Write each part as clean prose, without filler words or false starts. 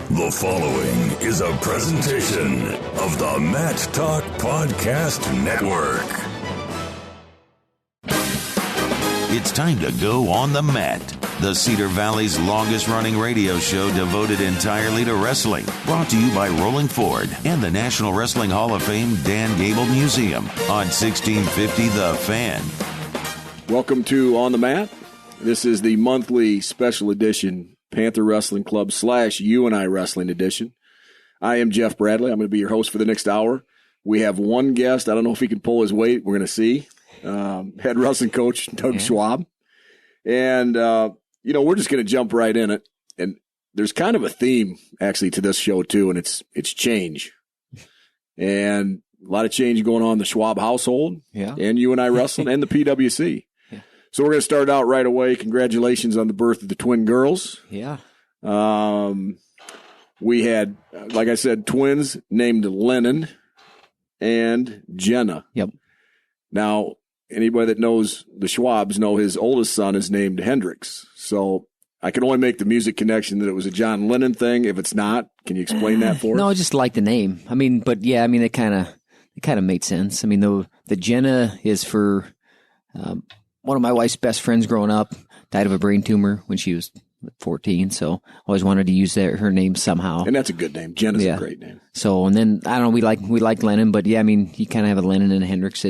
The following is a presentation of the Mat Talk Podcast Network. It's time to go on the mat. The Cedar Valley's longest-running radio show devoted entirely to wrestling. Brought to you by Rolling Ford and the National Wrestling Hall of Fame Dan Gable Museum on 1650 The Fan. Welcome to On the Mat. This is the monthly special edition Panther Wrestling Club / UNI Wrestling Edition. I am Jeff Bradley. I'm going to be your host for the next hour. We have one guest. I don't know if he can pull his weight. We're going to see. Head wrestling coach Doug Schwab. And, we're just going to jump right in it. And there's kind of a theme, actually, to this show, too, and it's change. And a lot of change going on in the Schwab household and UNI Wrestling and the PWC. So we're going to start out right away. Congratulations on the birth of the twin girls. Yeah. We had, like I said, twins named Lennon and Jenna. Yep. Now, anybody that knows the Schwabs know his oldest son is named Hendrix. So I can only make the music connection that it was a John Lennon thing. If it's not, can you explain that for us? No, I just like the name. It kind of made sense. I mean, the Jenna is for one of my wife's best friends growing up, died of a brain tumor when she was 14. So always wanted to use her name somehow. And that's a good name. Jenna's a great name. So, and then, I don't know, we like Lennon, but yeah, I mean, you kind of have a Lennon and a Hendrix.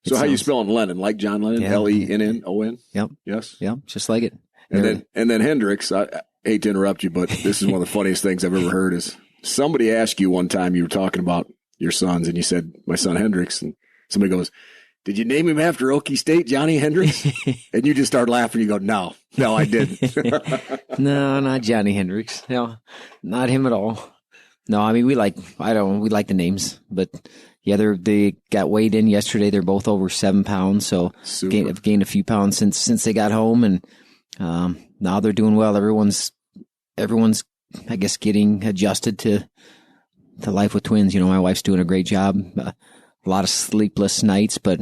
So how you spelling Lennon? Like John Lennon? Yeah. Lennon? Yep. Yes? Yep, just like it. And then Hendrix, I hate to interrupt you, but this is one of the funniest things I've ever heard is somebody asked you one time, you were talking about your sons, and you said, my son Hendrix, and somebody goes, did you name him after Okie State, Johnny Hendrix? And you just start laughing. You go, no, I didn't. No, not Johnny Hendrix. No, not him at all. No, I mean, we like the names, but yeah, they got weighed in yesterday. They're both over 7 pounds. So have gained a few pounds since they got home. And, now they're doing well. Everyone's, I guess, getting adjusted to life with twins. My wife's doing a great job. A lot of sleepless nights, but,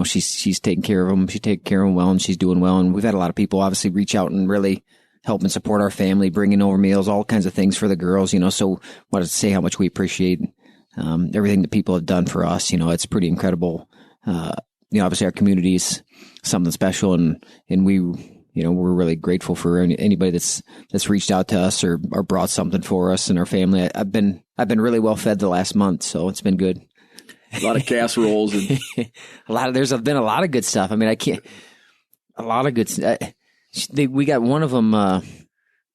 she's taking care of them. She takes care of them well, and she's doing well. And we've had a lot of people obviously reach out and really help and support our family, bringing over meals, all kinds of things for the girls, so wanted to say how much we appreciate, everything that people have done for us. It's pretty incredible. Obviously our community is something special, and we, we're really grateful for anybody that's reached out to us or brought something for us and our family. I've been really well fed the last month, so it's been good. A lot of casseroles and there's been a lot of good stuff. I mean, a lot of good stuff. We got one of them,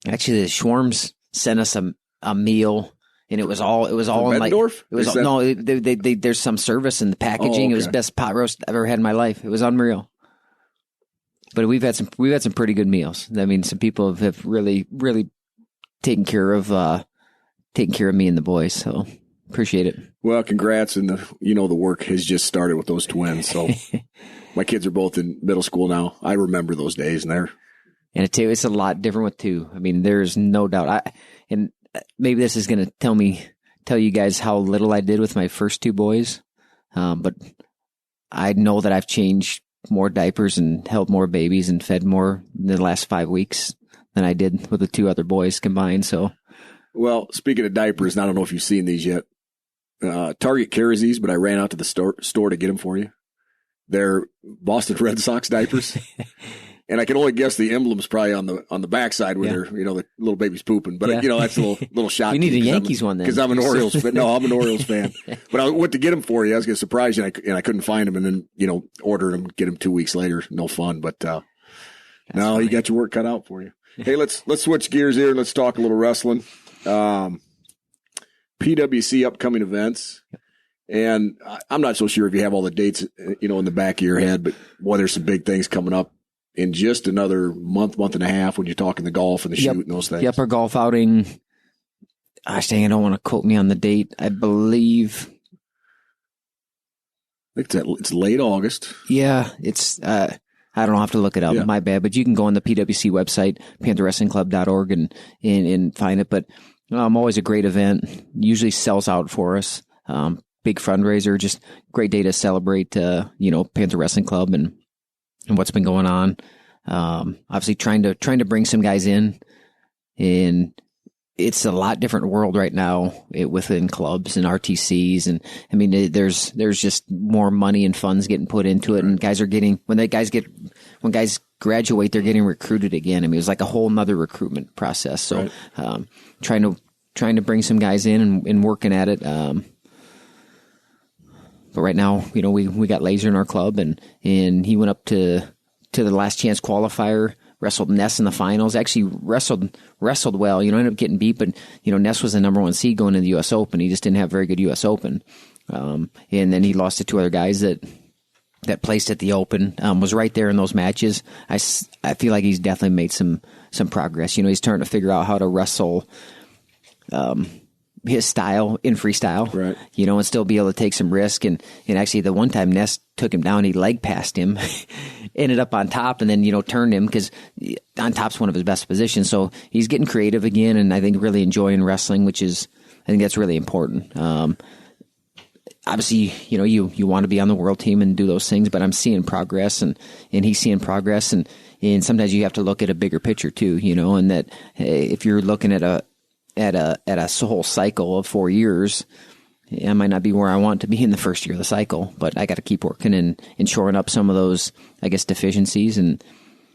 actually the Schwarms sent us a meal, and it was all in like, there's some service in the packaging. Oh, okay. It was the best pot roast I've ever had in my life. It was unreal. But we've had some pretty good meals. I mean, some people have really, really taken care of me and the boys. So appreciate it. Well, congrats. And the work has just started with those twins. So my kids are both in middle school now. I remember those days, and it's a lot different with two. I mean, there's no doubt. And maybe this is going to tell you guys how little I did with my first two boys. But I know that I've changed more diapers and held more babies and fed more in the last 5 weeks than I did with the two other boys combined. So, well, speaking of diapers, and I don't know if you've seen these yet. Target carries these, but I ran out to the store to get them for you. They're Boston Red Sox diapers. And I can only guess the emblem's probably on the backside where they're, the little baby's pooping. But, that's a little shot. We need a Yankees one then. Because I'm an Orioles fan. No, I'm an Orioles fan. But I went to get them for you. I was going to surprise you, and I couldn't find them. And then, order them, get them 2 weeks later. No fun. But no, you got your work cut out for you. Hey, let's switch gears here and let's talk a little wrestling. PWC upcoming events. And I'm not so sure if you have all the dates, in the back of your head, but boy, there's some big things coming up in just another month and a half when you're talking the golf and the shoot and those things. Yep, our golf outing. I don't want to quote me on the date. I believe it's late August. Yeah, it's I don't know, I'll have to look it up. Yeah. My bad, but you can go on the PWC website, pantherwrestlingclub.org, and find it. But always a great event. Usually sells out for us. Big fundraiser, just great day to celebrate. Panther Wrestling Club and what's been going on. Obviously trying to bring some guys in and it's a lot different world right now within clubs and RTCs. And I mean, there's just more money and funds getting put into it. And guys are getting, when guys graduate, they're getting recruited again. I mean, it was like a whole nother recruitment process. So, trying to bring some guys in and working at it. But right now, we got Laser in our club, and he went up to the last chance qualifier, wrestled Ness in the finals, actually wrestled well, ended up getting beat, but, Ness was the number 1 seed going into the U.S. Open. He just didn't have very good U.S. Open. And then he lost to 2 other guys that placed at the Open, was right there in those matches. I feel like he's definitely made some progress. He's starting to figure out how to wrestle, his style in freestyle, right? And still be able to take some risk. And actually, the one time Ness took him down, he leg passed him, ended up on top, and then turned him, because on top's one of his best positions. So he's getting creative again, and I think really enjoying wrestling, I think that's really important. Obviously, you want to be on the world team and do those things, but I'm seeing progress, and he's seeing progress, and sometimes you have to look at a bigger picture too, and that if you're looking at a whole cycle of 4 years, I might not be where I want to be in the first year of the cycle, but I got to keep working and shoring up some of those, I guess, deficiencies, and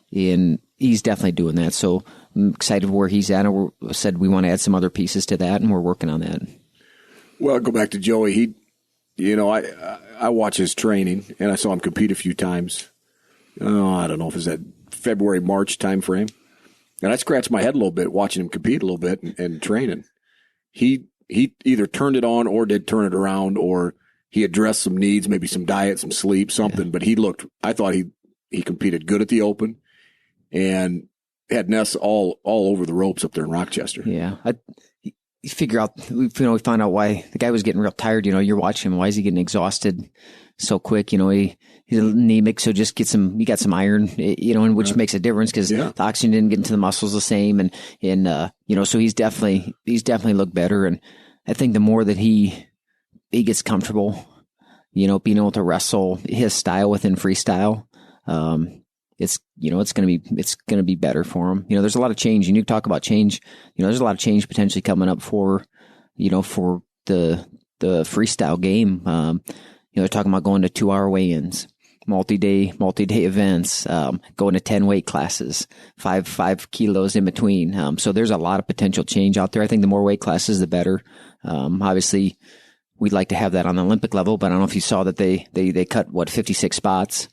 he's definitely doing that. So I'm excited where he's at. And we said we want to add some other pieces to that, and we're working on that. Well, I'll go back to Joey. I watch his training, and I saw him compete a few times. I don't know if it's that February, March time frame. And I scratched my head a little bit watching him compete a little bit and training. He either turned it on or did turn it around, or he addressed some needs, maybe some diet, some sleep, something. Yeah. But I thought he competed good at the Open and had Ness all over the ropes up there in Rochester. Yeah. You figure out, we found out why the guy was getting real tired. You're watching him. Why is he getting exhausted so quick? He's anemic, so just he got some iron, and which makes a difference, because the oxygen didn't get into the muscles the same. And so he's definitely looked better. And I think the more that he gets comfortable, being able to wrestle his style within freestyle, it's going to be better for him. There's a lot of change, and you talk about change. There's a lot of change potentially coming up for the freestyle game. They're talking about going to 2-hour weigh-ins, multi-day events, going to 10 weight classes, 5 kilos in between. So there's a lot of potential change out there. I think the more weight classes, the better. Obviously, we'd like to have that on the Olympic level, but I don't know if you saw that they cut 56 spots.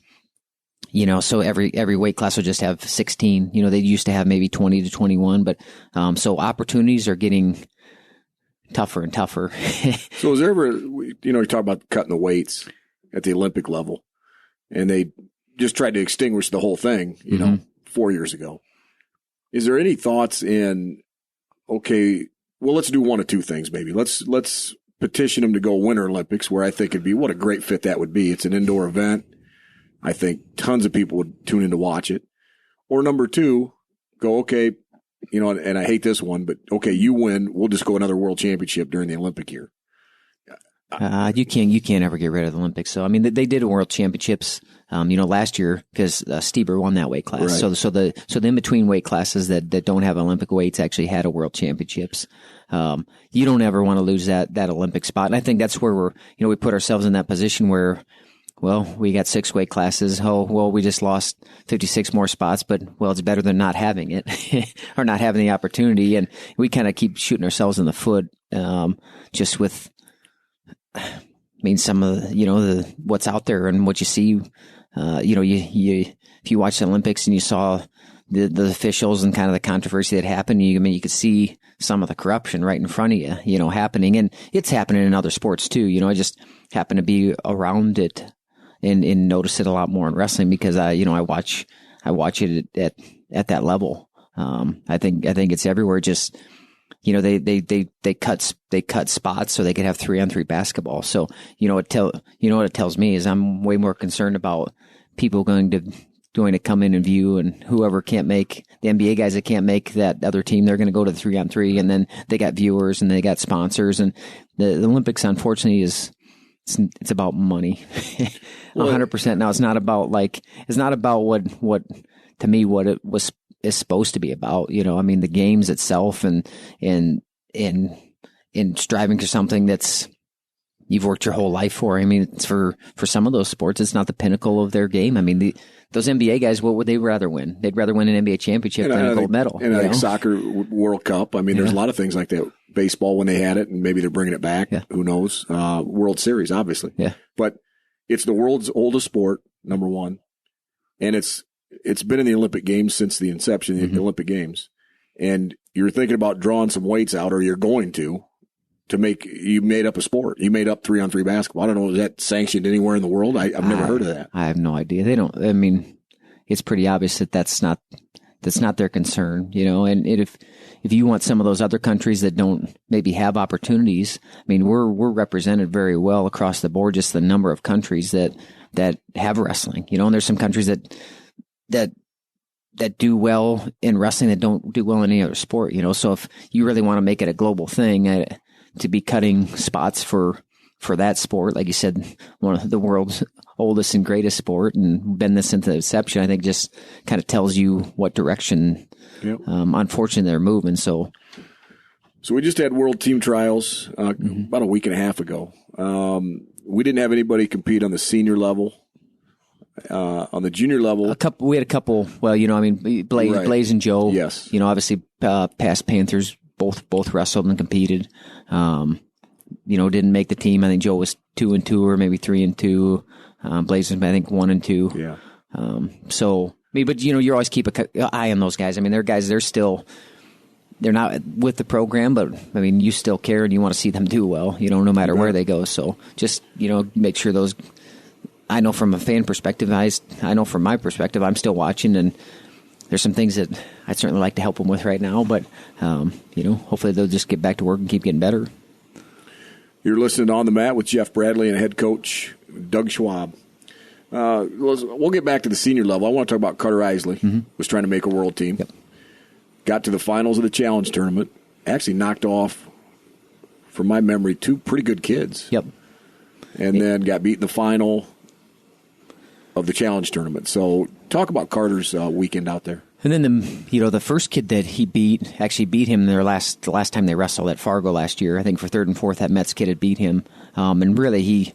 So every weight class will just have 16. They used to have maybe 20 to 21, but so opportunities are getting tougher and tougher. So is there ever, you talk about cutting the weights at the Olympic level, and they just tried to extinguish the whole thing, 4 years ago. Is there any thoughts in, okay, well, let's do one of two things maybe. Let's petition them to go Winter Olympics, where I think it'd be, what a great fit that would be. It's an indoor event. I think tons of people would tune in to watch it. Or number two, go, okay, and I hate this one, but okay, you win. We'll just go another world championship during the Olympic year. You can't ever get rid of the Olympics. So, I mean, they did world championships, last year, because Stieber won that weight class. Right. So the in-between weight classes that don't have Olympic weights actually had a world championships. You don't ever want to lose that Olympic spot. And I think that's where we put ourselves in that position where, well, we got 6 weight classes. Oh, well, we just lost 56 more spots, but, well, it's better than not having it or not having the opportunity. And we kind of keep shooting ourselves in the foot, just with, some of the what's out there and what you see. If you watch the Olympics and you saw the officials and kind of the controversy that happened, you could see some of the corruption right in front of you, happening. And it's happening in other sports too. I just happen to be around it and notice it a lot more in wrestling because I watch it at that level. I think it's everywhere. Just, they cut spots so they could have 3-on-3 basketball. So, what it tells me is I'm way more concerned about people going to come in and view, and whoever can't make the NBA guys that can't make that other team, they're going to go to the 3-on-3, and then they got viewers and they got sponsors. And the Olympics, unfortunately, it's about money. 100%. Now it's not about what to me, what it is supposed to be about, the games itself and in striving for something that's you've worked your whole life for. I mean, it's for some of those sports, it's not the pinnacle of their game. I mean, those NBA guys, what would they rather win? They'd rather win an NBA championship than a gold medal. And like soccer World Cup. I mean, there's a lot of things like that. Baseball when they had it, and maybe they're bringing it back. Yeah. Who knows? World Series, obviously. Yeah. But it's the world's oldest sport, number one. And it's been in the Olympic Games since the inception of the Olympic Games. And you're thinking about drawing some weights out, or you're going to you made up a sport. You made up 3-on-3 basketball. I don't know, is that sanctioned anywhere in the world? I've never heard of that. I have no idea. They don't, I mean, it's pretty obvious that that's not their concern, you know, and if you want some of those other countries that don't maybe have opportunities, I mean, we're represented very well across the board, just the number of countries that have wrestling, you know, and there's some countries that do well in wrestling that don't do well in any other sport, you know, so if you really want to make it a global thing, to be cutting spots for that sport, like you said, one of the world's oldest and greatest sport, and been this into the inception, I think just kind of tells you what direction, unfortunately, they're moving. So we just had World Team Trials about a week and a half ago. We didn't have anybody compete on the senior level. On the junior level, we had a couple. Well, you know, I mean, Blaze and Joe. Yes, you know, obviously past Panthers both wrestled and competed. You know, didn't make the team. I think Joe was 2-2 or maybe 3-2. Blaze was, I think, 1-2. Yeah. But you know, you always keep an eye on those guys. I mean, they're guys. They're not with the program, but I mean, you still care and you want to see them do well. You know, no matter where they go. So just, you know, make sure those. I know from a fan perspective, I know from my perspective, I'm still watching, and there's some things that I'd certainly like to help them with right now, but, you know, hopefully they'll just get back to work and keep getting better. You're listening to On the Mat with Jeff Bradley and head coach Doug Schwab. We'll get back to the senior level. I want to talk about Carter Isley, was trying to make a world team. Yep. Got to the finals of the challenge tournament, actually knocked off, from my memory, 2 pretty good kids. Yep. And then got beat in the final of the challenge tournament. So talk about Carter's weekend out there. And then the first kid that he beat him the last time they wrestled at Fargo last year. I think for 3rd and 4th, that Mets kid had beat him. And really he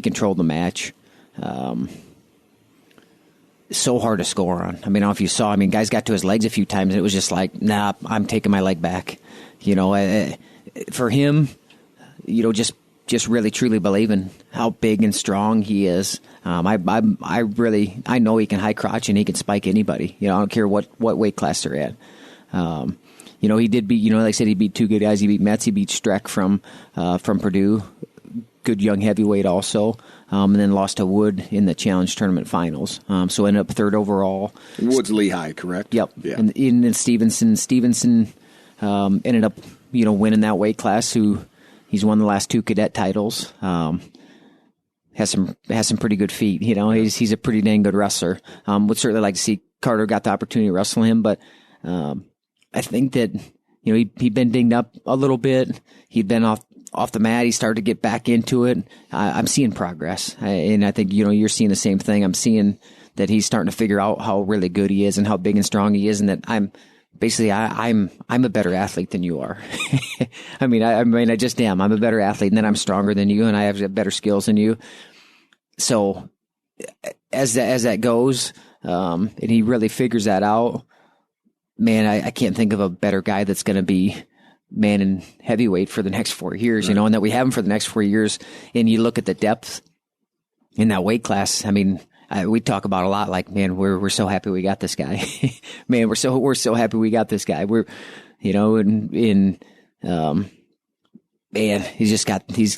controlled the match. So hard to score on. I mean, I don't know if you saw, guys got to his legs a few times and it was just like, nah, I'm taking my leg back. You know, for him, you know, just really truly believing how big and strong he is. I know he can high crotch and he can spike anybody. You know, I don't care what weight class they're at. You know, he did beat, you know, like I said, he beat 2 good guys. He beat Metz, he beat Streck from Purdue, good young heavyweight also. And then lost to Wood in the challenge tournament finals. So ended up 3rd overall. Wood's Lehigh, correct? Yep. Yeah. And then Stevenson ended up, you know, winning that weight class. He's won the last 2 cadet titles. Has some pretty good feet. You know, he's a pretty dang good wrestler. Would certainly like to see Carter got the opportunity to wrestle him, but I think that, you know, he'd been dinged up a little bit. He'd been off the mat. He started to get back into it. I'm seeing progress, and I think, you know, you're seeing the same thing. I'm seeing that he's starting to figure out how really good he is and how big and strong he is, and that I'm a better athlete than you are. I just am. I'm a better athlete, and then I'm stronger than you, and I have better skills than you. So as that goes, and he really figures that out, man, I can't think of a better guy that's going to be man in heavyweight for the next 4 years, you know, and that we have him for the next 4 years. And you look at the depth in that weight class. I mean, we talk about a lot, like, man, we're so happy we got this guy. Man, we're so happy we got this guy. We're, you know, man, he's got to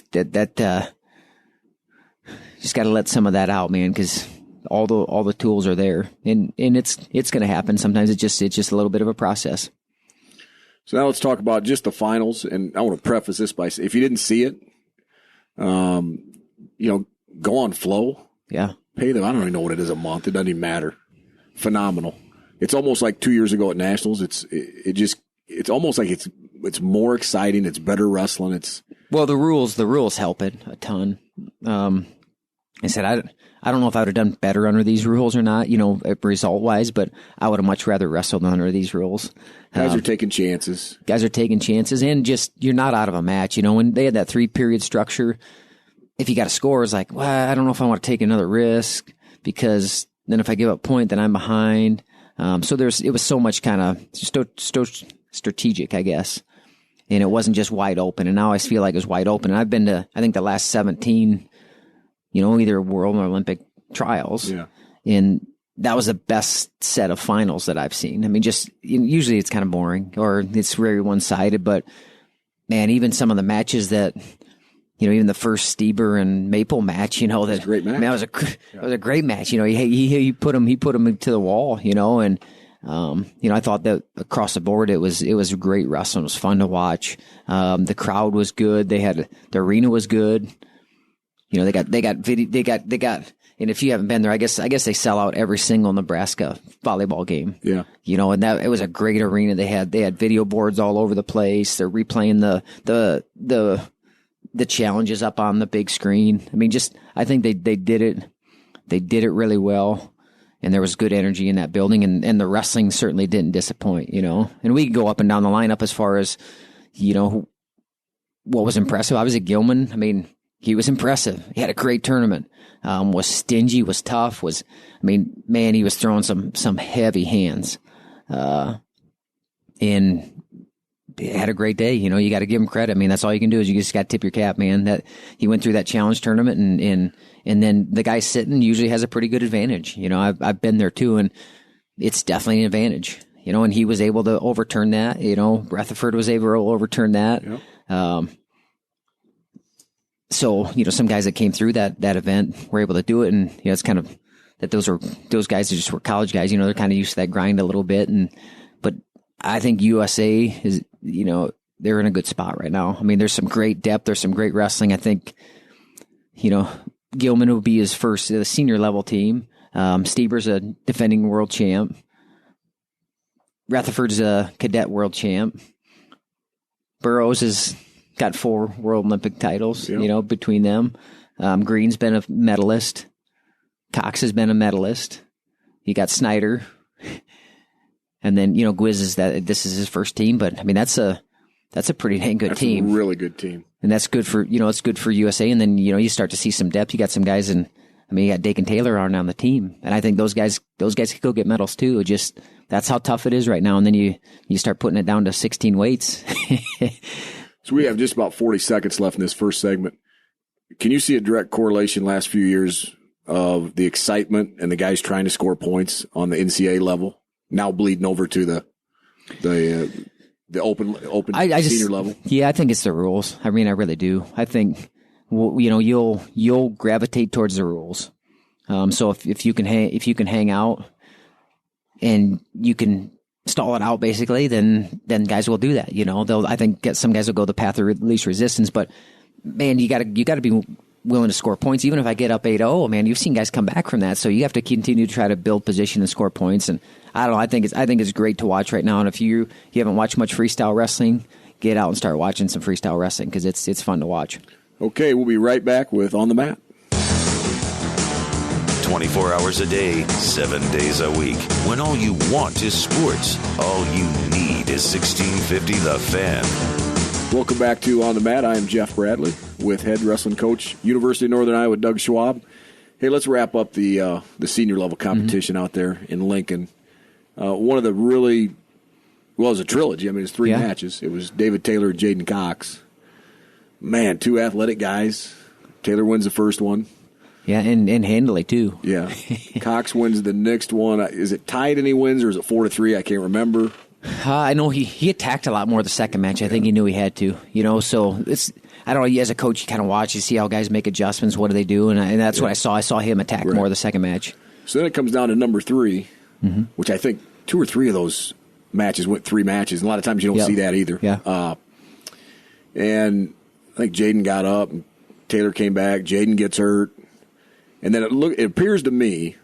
let some of that out, man, because all the tools are there, and it's going to happen. Sometimes it's just a little bit of a process. So now let's talk about just the finals, and I want to preface this by saying, if you didn't see it, you know, go on Flow. Yeah. Pay them, I don't even know what it is a month. It doesn't even matter. Phenomenal. It's almost like 2 years ago at Nationals. It's almost like it's more exciting. It's better wrestling. Well, the rules help it a ton. I said, I don't know if I would have done better under these rules or not, you know, result-wise, but I would have much rather wrestled under these rules. Guys are taking chances. And just, you're not out of a match. You know, when they had that 3-period structure, if you got a score, it's like, well, I don't know if I want to take another risk, because then if I give up a point, then I'm behind. So it was so much kind of strategic, I guess. And it wasn't just wide open. And now I feel like it's wide open. And I've been to, I think, the last 17, you know, either world or Olympic trials. Yeah. And that was the best set of finals that I've seen. I mean, just usually it's kind of boring or it's very one-sided, but man, even some of the matches that, you know, even the first Stieber and Maple match, you know, that was a great match. I mean, that was a great match. You know, he put him to the wall, you know, and you know, I thought that across the board it was great wrestling. It was fun to watch. The crowd was good. The arena was good. You know, they got video, and if you haven't been there, I guess they sell out every single Nebraska volleyball game. Yeah. You know, and it was a great arena. They had video boards all over the place. They're replaying the challenges up on the big screen. I mean, I think they did it. They did it really well. And there was good energy in that building, and the wrestling certainly didn't disappoint, you know. And we could go up and down the lineup as far as, you know, what was impressive. Obviously, Gilman, I mean, he was impressive. He had a great tournament. Was stingy, was tough, man, he was throwing some heavy hands. And he had a great day. You know, you got to give him credit. I mean, that's all you can do is you just got to tip your cap, man. That he went through that challenge tournament, and then the guy sitting usually has a pretty good advantage. You know, I've been there too, and it's definitely an advantage. You know, and he was able to overturn that. You know, Rutherford was able to overturn that. Yep. So, you know, some guys that came through that event were able to do it, and you know, it's kind of that those guys that just were college guys. You know, they're kind of used to that grind a little bit, but I think USA is, you know, they're in a good spot right now. I mean, there's some great depth. There's some great wrestling. I think, you know, Gilman will be his first senior level team. Stieber's a defending world champ. Rutherford's a cadet world champ. Burroughs has got 4 world Olympic titles, you know, between them. Green's been a medalist. Cox has been a medalist. You got Snyder. And then, you know, Gwiz this is his first team, but I mean, that's a pretty dang good team. That's a really good team. And that's good for, you know, it's good for USA. And then, you know, you start to see some depth. You got some guys you got Dakin Taylor on the team. And I think those guys could go get medals too. Just, that's how tough it is right now. And then you start putting it down to 16 weights. So we have just about 40 seconds left in this first segment. Can you see a direct correlation last few years of the excitement and the guys trying to score points on the NCAA level now bleeding over to the open senior level? Yeah, I think it's the rules. I mean, I really do. I think, you know, you'll gravitate towards the rules. So if you can hang out and you can stall it out, basically, then guys will do that. You know, I think some guys will go the path of least resistance. But man, you got to be willing to score points. Even if I get up 8-0, man, you've seen guys come back from that. So you have to continue to try to build position and score points. And I don't know. I think it's great to watch right now. And if you haven't watched much freestyle wrestling, get out and start watching some freestyle wrestling because it's fun to watch. Okay, we'll be right back with On the Mat. 24 hours a day, 7 days a week. When all you want is sports, all you need is 1650 The Fan. Welcome back to On the Mat. I am Jeff Bradley with head wrestling coach, University of Northern Iowa, Doug Schwab. Hey, let's wrap up the senior level competition out there in Lincoln. One of the really, well, it was a trilogy. I mean, it's 3 matches. It was David Taylor and Jaden Cox. Man, 2 athletic guys. Taylor wins the first one. Yeah, and handily, too. Yeah. Cox wins the next one. Is it tied and he wins, or is it 4-3? I can't remember. I know he attacked a lot more the second match. I think he knew he had to, you know, so it's, I don't know, as a coach, you kind of watch, you see how guys make adjustments, what do they do, and that's what I saw. I saw him attack more the second match. So then it comes down to number 3, which I think 2 or 3 of those matches went 3 matches, and a lot of times you don't see that either. Yeah. And I think Jaden got up, and Taylor came back, Jaden gets hurt, and then it appears to me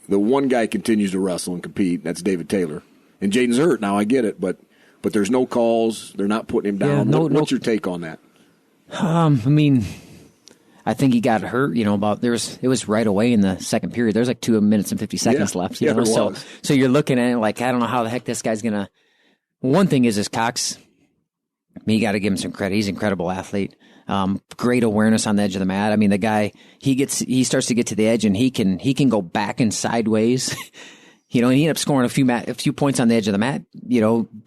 the one guy continues to wrestle and compete, and that's David Taylor. And Jaden's hurt now, I get it, but there's no calls. They're not putting him down. Yeah, What's your take on that? I mean, I think he got hurt, it was right away in the second period. There's like 2 minutes and 50 seconds left. You know? So you're looking at it like, I don't know how the heck this guy's going to. One thing is Cox, you got to give him some credit. He's an incredible athlete. Great awareness on the edge of the mat. I mean, the guy, he starts to get to the edge and he can go back and sideways. And he ended up scoring a few points on the edge of the mat,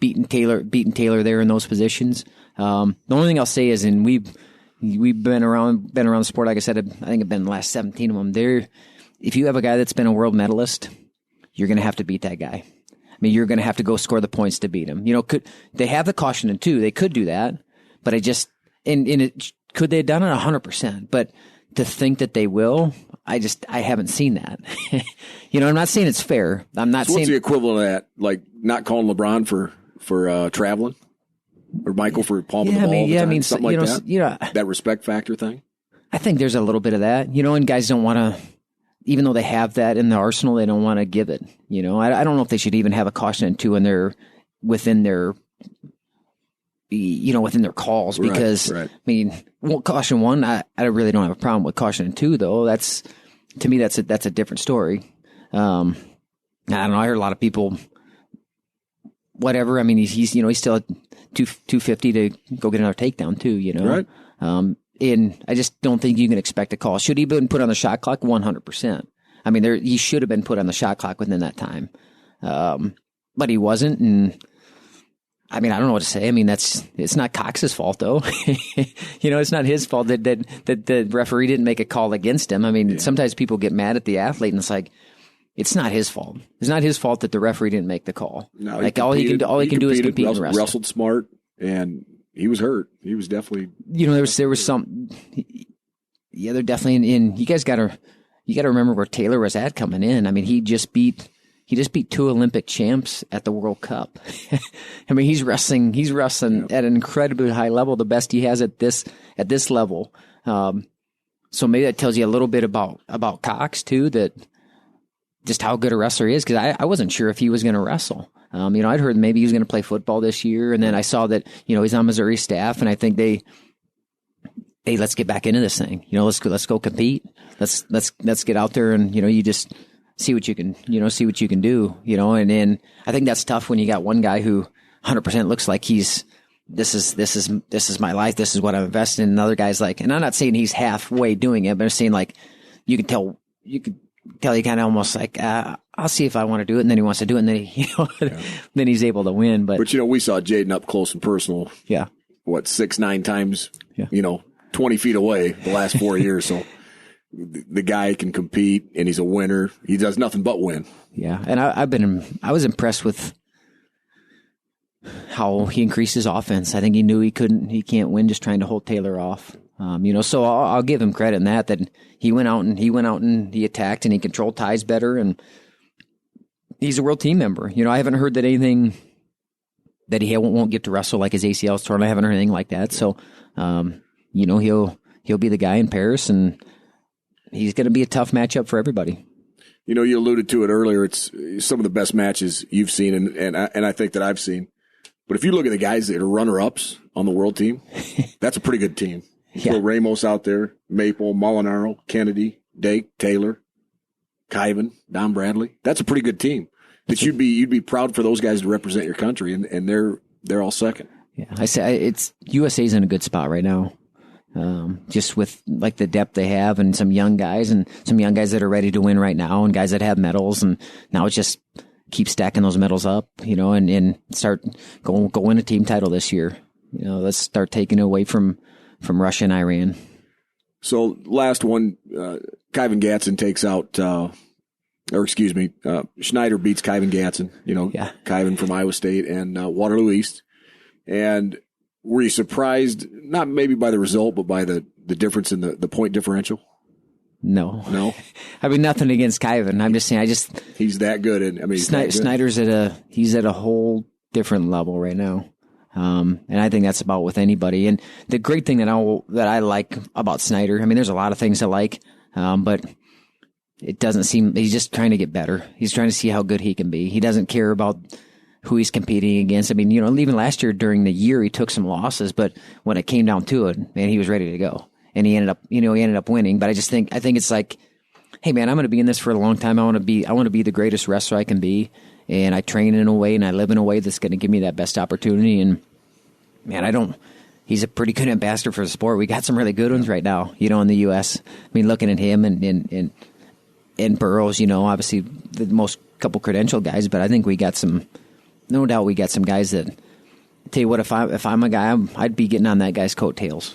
beating Taylor there in those positions. The only thing I'll say is, and we've been around the sport, like I said, I think it's been the last 17 of them. If you have a guy that's been a world medalist, you're going to have to beat that guy. I mean, you're going to have to go score the points to beat him. Could they have the caution in 2? They could do that, but could they have done it 100%? But to think that they will, I haven't seen that. I'm not saying it's fair. I'm not saying. What's the equivalent of that? Like not calling LeBron for traveling, or Michael for palming the ball all the time? Something like that. That respect factor thing. I think there's a little bit of that. And guys don't want to, even though they have that in the arsenal, they don't want to give it. I don't know if they should even have a caution in 2 when they're within their calls, because right. I mean, caution 1, I really don't have a problem with caution in 2, though. To me, that's a different story. I don't know. I heard a lot of people, whatever. I mean, he's still at 250 to go get another takedown too, Right. And I just don't think you can expect a call. Should he have been put on the shot clock? 100%. I mean, he should have been put on the shot clock within that time. But he wasn't. And I mean, I don't know what to say. I mean, it's not Cox's fault though. It's not his fault that the referee didn't make a call against him. I mean, Sometimes people get mad at the athlete and it's like, it's not his fault. It's not his fault that the referee didn't make the call. No, all he can do is compete and wrestle. Wrestled smart, and he was hurt. He was definitely. There was some. Yeah, they're definitely in. You guys got to remember where Taylor was at coming in. I mean, he just beat 2 Olympic champs at the World Cup. I mean, he's wrestling at an incredibly high level, the best he has at this level. So maybe that tells you a little bit about Cox too, that just how good a wrestler he is. Because I wasn't sure if he was going to wrestle. I'd heard maybe he was going to play football this year, and then I saw that he's on Missouri staff, and I think let's get back into this thing. Let's go compete. Let's get out there, and you just see what you can do. And I think that's tough when you got one guy who 100% looks like this is my life. This is what I'm investing in. Another guy's like, and I'm not saying he's halfway doing it, but I'm saying like you could tell you kind of almost like, I'll see if I want to do it. And then he wants to do it. And then then he's able to win. But we saw Jaden up close and personal. Yeah. 6-9 times, 20 feet away the last 4 years. So the guy can compete and he's a winner. He does nothing but win. Yeah. And I was impressed with how he increased his offense. I think he knew he can't win just trying to hold Taylor off. So I'll give him credit in that he went out and he attacked and he controlled ties better, and he's a world team member. I haven't heard that anything that he won't get to wrestle like his ACL's torn. I haven't heard anything like that. So, he'll be the guy in Paris, and he's going to be a tough matchup for everybody. You alluded to it earlier. It's some of the best matches you've seen, and I think that I've seen. But if you look at the guys that are runner-ups on the world team, that's a pretty good team. You throw Ramos out there, Maple, Molinaro, Kennedy, Dake, Taylor, Kyvan, Don Bradley. That's a pretty good team. That you'd be proud for those guys to represent your country, and they're all second. Yeah, I say USA's in a good spot right now. Just with like the depth they have and some young guys that are ready to win right now, and guys that have medals, and now it's just keep stacking those medals up, and start go win a team title this year. Let's start taking it away from Russia and Iran. So last one, Kyvan Gatson takes out, Schneider beats Kyvan Gatson, Kyvan from Iowa State and Waterloo East. And were you surprised, not maybe by the result, but by the difference in the point differential? No. I mean, nothing against Kyvan. I'm just saying, he's that good. And Snyder's at a whole different level right now. And I think that's about with anybody. And the great thing that I like about Snyder, there's a lot of things I like, but it doesn't seem, he's just trying to get better. He's trying to see how good he can be. He doesn't care about who he's competing against. Even last year during the year, he took some losses, but when it came down to it, man, he was ready to go. and he ended up winning. But I think it's like, hey man, I'm going to be in this for a long time. I want to be the greatest wrestler I can be. And I train in a way and I live in a way that's going to give me that best opportunity. And man, he's a pretty good ambassador for the sport. We got some really good ones right now, in the U.S. I mean, looking at him and Burroughs, obviously the most couple credentialed guys, but I think no doubt we got some guys that, tell you what, if I'm a guy, I'd be getting on that guy's coattails.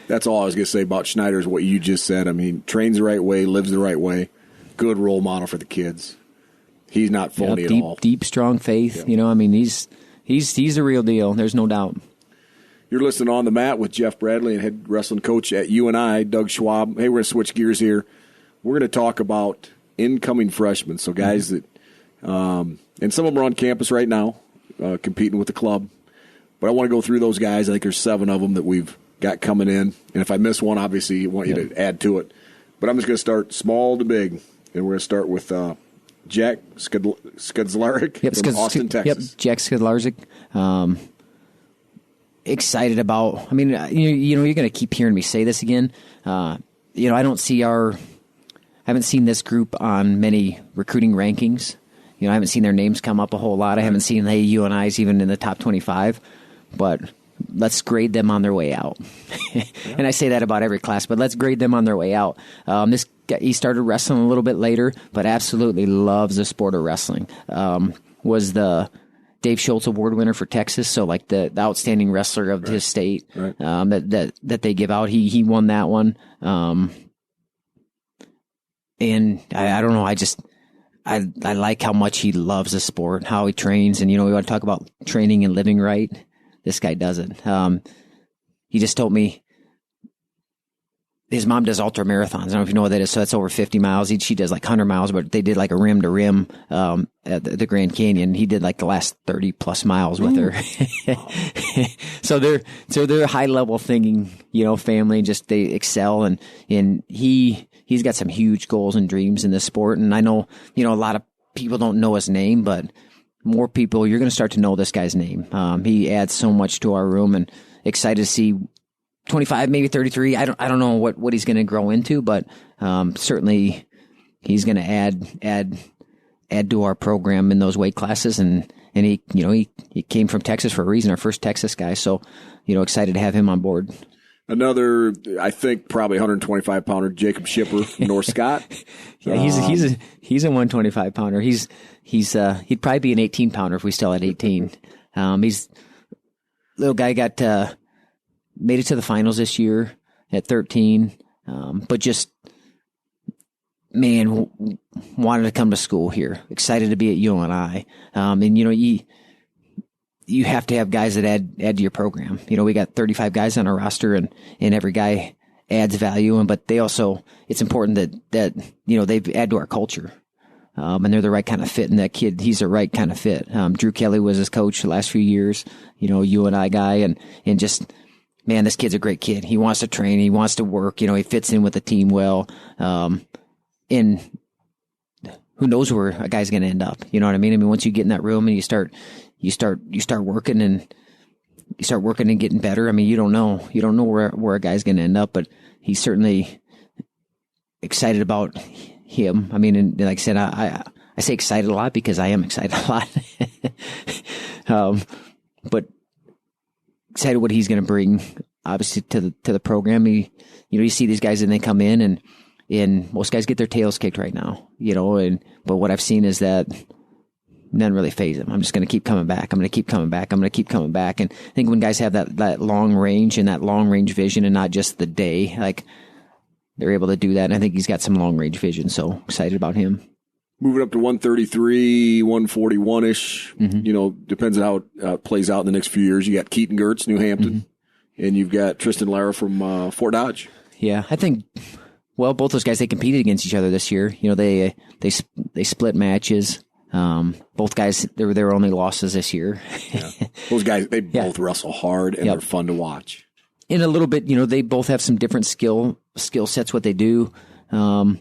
That's all I was going to say about Schneider is what you just said. I mean, trains the right way, lives the right way, good role model for the kids. He's not phony at all. Deep, strong faith. Yeah. I mean, he's a real deal. There's no doubt. You're listening On the Mat with Jeff Bradley and head wrestling coach at UNI, Doug Schwab. Hey, we're going to switch gears here. We're going to talk about incoming freshmen, so guys that, and some of them are on campus right now, competing with the club. But I want to go through those guys. I think there's 7 of them that we've got coming in. And if I miss one, obviously, I want you to add to it. But I'm just going to start small to big, and we're going to start with Jack Skidlarzik from Austin, Texas. Yep, Jack Skidlarzik. Excited about. I mean, you're going to keep hearing me say this again. I haven't seen this group on many recruiting rankings. I haven't seen their names come up a whole lot. I haven't seen UNI's even in the top 25. But let's grade them on their way out. And I say that about every class, but let's grade them on their way out. This guy, he started wrestling a little bit later, but absolutely loves the sport of wrestling. Was the Dave Schultz Award winner for Texas, so like the outstanding wrestler of his state that they give out. He won that one. And I don't know, I like how much he loves the sport, how he trains, and we want to talk about training and living right. This guy doesn't. He just told me his mom does ultra marathons. I don't know if you know what that is. So that's over 50 miles. She does like 100 miles, but they did like a rim to rim at the Grand Canyon. He did like the last 30 plus miles with her. So they're high level thinking, family. Just they excel, and he's got some huge goals and dreams in this sport. And I know a lot of people don't know his name, but more people, you're going to start to know this guy's name. He adds so much to our room, and excited to see 25, maybe 33. I don't know what he's going to grow into, but certainly he's going to add to our program in those weight classes. And he came from Texas for a reason, our first Texas guy. So, excited to have him on board. Another, I think, probably 125 pounder, Jacob Shipper from North Scott. Yeah, he's a 125 pounder. He'd probably be an 18 pounder if we still had 18. He's little guy, got made it to the finals this year at 13, but just wanted to come to school here. Excited to be at UNI, and you have to have guys that add to your program. We got 35 guys on our roster, and every guy adds value. But they also, it's important that they add to our culture. And they're the right kind of fit. And that kid, he's the right kind of fit. Drew Kelly was his coach the last few years, UNI guy, and just, man, this kid's a great kid. He wants to train. He wants to work. He fits in with the team well. And who knows where a guy's going to end up? You know what I mean? I mean, once you get in that room and you start working and getting better. I mean, you don't know where a guy's going to end up, but he's certainly excited about him. I mean, and like I said, I say excited a lot because I am excited a lot. But excited what he's going to bring, obviously, to the program. You see these guys and they come in, and most guys get their tails kicked right now, but what I've seen is that none really faze them. I'm just going to keep coming back. I'm going to keep coming back. I'm going to keep coming back. And I think when guys have that long range and that long range vision and not just the day, like, they're able to do that. And I think he's got some long range vision. So excited about him. Moving up to 133, 141-ish, depends on how it plays out in the next few years. You got Keaton, Gertz, New Hampton, and you've got Tristan, Lara from Fort Dodge. Yeah, I think, both those guys, they competed against each other this year. They split matches. Both guys, they were their only losses this year. Yeah. Those guys, they both wrestle hard, and they're fun to watch. In a little bit, they both have some different skill sets, what they do. We're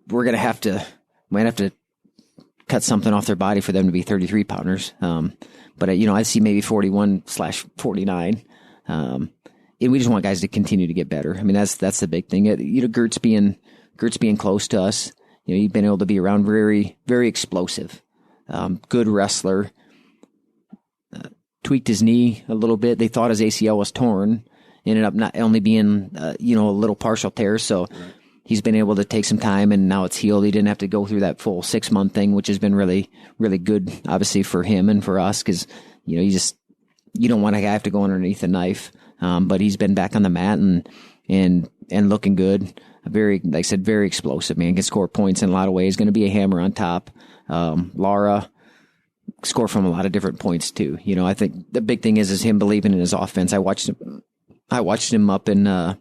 going to might have to cut something off their body for them to be 33 pounders. But I see maybe 41/49. we just want guys to continue to get better. I mean, that's the big thing. Gertz being close to us, you've been able to be around, very, very explosive, good wrestler. Tweaked his knee a little bit. They thought his ACL was torn. Ended up not only being, a little partial tear. So he's been able to take some time, and now it's healed. He didn't have to go through that full 6-month thing, which has been really, really good, obviously, for him and for us, because, you don't want a guy have to go underneath a knife. But he's been back on the mat and looking good. Very, like I said, very explosive, man. Can score points in a lot of ways. Going to be a hammer on top. Lara score from a lot of different points too. I think the big thing is him believing in his offense. I watched him up in, where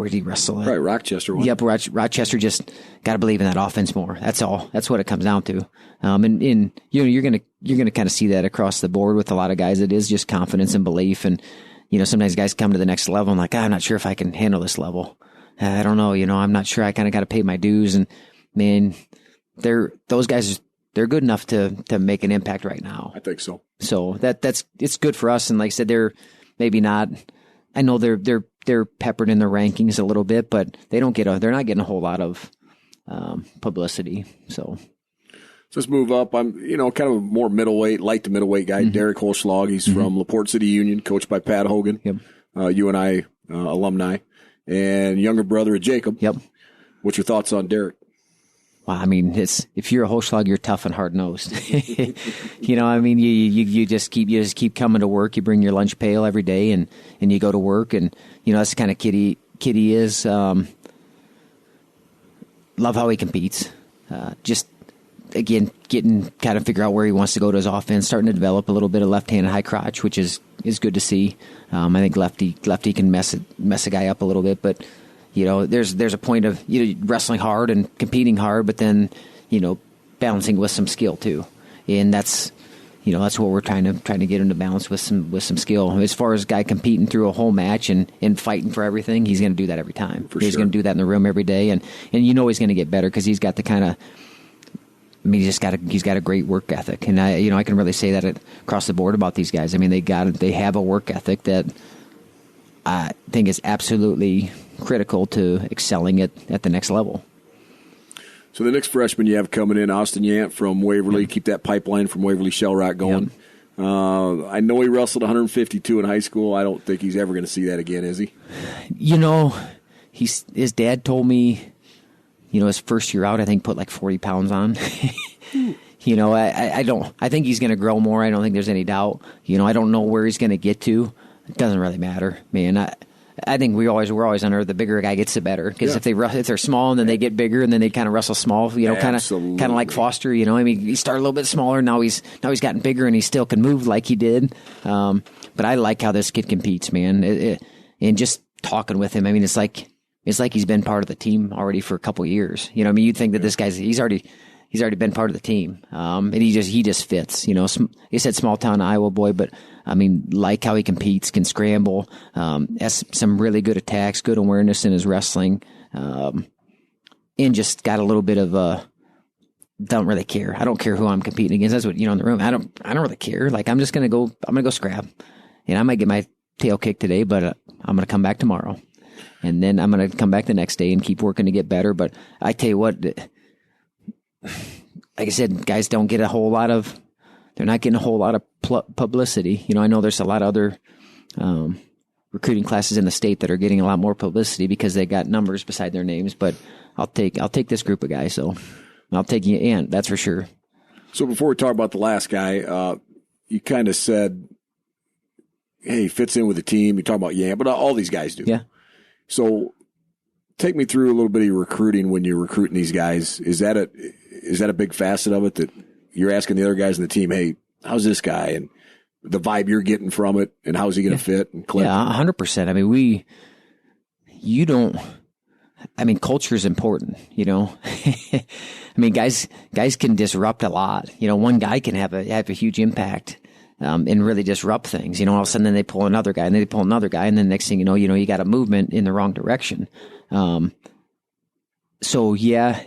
did he wrestle at? Right, Rochester. Yep, Rochester. Just got to believe in that offense more. That's all. That's what it comes down to. And you're gonna kind of see that across the board with a lot of guys. It is just confidence and belief. And sometimes guys come to the next level and like, I'm not sure if I can handle this level. I don't know. I'm not sure. I kind of got to pay my dues. And man, those guys. They're good enough to make an impact right now. I think so. So it's good for us. And like I said, they're maybe not. I know they're peppered in their rankings a little bit, but they're not getting a whole lot of publicity. So let's move up. I'm kind of a more middleweight, light to middleweight guy. Mm-hmm. Derek Holschlag. He's from LaPorte City Union, coached by Pat Hogan. Yep. UNI alumni, and younger brother of Jacob. Yep. What's your thoughts on Derek? Well, I mean, if you're a Holschlag, you're tough and hard nosed. I mean, you just keep coming to work. You bring your lunch pail every day, and you go to work, and that's the kind of kid he is. Love how he competes. Just again, kind of figure out where he wants to go to his offense. Starting to develop a little bit of left-handed high crotch, which is good to see. I think lefty can mess a guy up a little bit, but. There's a point of wrestling hard and competing hard, but then balancing with some skill too, and that's what we're trying to get him to balance with some skill. As far as guy competing through a whole match and fighting for everything, he's going to do that every time. He's going to do that in the room every day, and he's going to get better because he's got the kind of. I mean, he's got a great work ethic, and I can really say that across the board about these guys. I mean, they have a work ethic that I think is absolutely critical to excelling at the next level. So the next freshman you have coming in, Austin Yamp from Waverly. Yep. Keep that pipeline from Waverly Shell Rock going. Yep. I know he wrestled 152 in high school. I don't think he's ever going to see that again, is he? His dad told me, his first year out, I think put like 40 pounds on. I think he's going to grow more. I don't think there's any doubt. I don't know where he's going to get to. It doesn't really matter, man. I think we're always under the bigger a guy gets, the better. Because if they're small and then they get bigger and then they kind of wrestle small, kind of like Foster. I mean, he started a little bit smaller. Now he's gotten bigger and he still can move like he did. But I like how this kid competes, man. And just talking with him, I mean, it's like he's been part of the team already for a couple of years. I mean, you'd think that this guy's he's already been part of the team, and he just fits. He said small town Iowa boy, but I mean, like how he competes, can scramble, has some really good attacks, good awareness in his wrestling, and just got a little bit of don't really care. I don't care who I'm competing against. That's what in the room. I don't really care. Like I'm gonna go scrap, and I might get my tail kicked today, but I'm gonna come back tomorrow, and then I'm gonna come back the next day and keep working to get better. But I tell you what. Like I said, guys don't get they're not getting a whole lot of publicity. I know there's a lot of other recruiting classes in the state that are getting a lot more publicity because they got numbers beside their names, but I'll take this group of guys, so I'll take you, and that's for sure. So before we talk about the last guy, you kind of said, hey, he fits in with the team. You talk about Yamp, but all these guys do. Yeah. So take me through a little bit of your recruiting when you're recruiting these guys. Is that a big facet of it that you're asking the other guys in the team, hey, how's this guy? And the vibe you're getting from it, and how's he going to fit and click? Yeah, 100%. I mean, culture is important, I mean, guys can disrupt a lot. One guy can have a huge impact, and really disrupt things. All of a sudden then they pull another guy and then they pull another guy. And then next thing you got a movement in the wrong direction. So yeah,